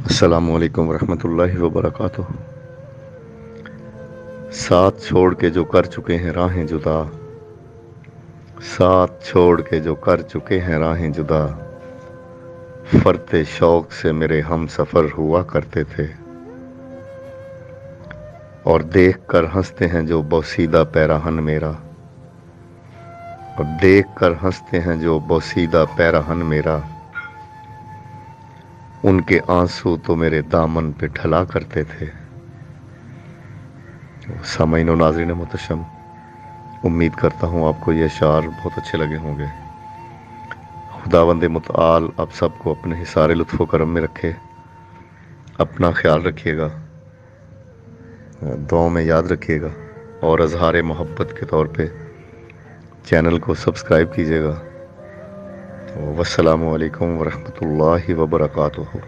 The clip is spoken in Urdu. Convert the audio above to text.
السلام علیکم ورحمۃ اللہ وبرکاتہ۔ ساتھ چھوڑ کے جو کر چکے ہیں راہیں جدا، ساتھ چھوڑ کے جو کر چکے ہیں راہیں جدا، فرتے شوق سے میرے ہم سفر ہوا کرتے تھے، اور دیکھ کر ہنستے ہیں جو بوسیدہ پیراہن میرا، اور دیکھ کر ہنستے ہیں جو بوسیدہ پیراہن میرا، ان کے آنسو تو میرے دامن پہ ڈھلا کرتے تھے۔ سامعین و ناظرین محتشم، امید کرتا ہوں آپ کو یہ اشعار بہت اچھے لگے ہوں گے۔ خداوند متعال آپ سب کو اپنے حصار لطف و کرم میں رکھے۔ اپنا خیال رکھیے گا، دعاؤں میں یاد رکھیے گا، اور اظہار محبت کے طور پہ چینل کو سبسکرائب کیجیے گا۔ والسلام علیکم ورحمۃ اللہ وبرکاتہ۔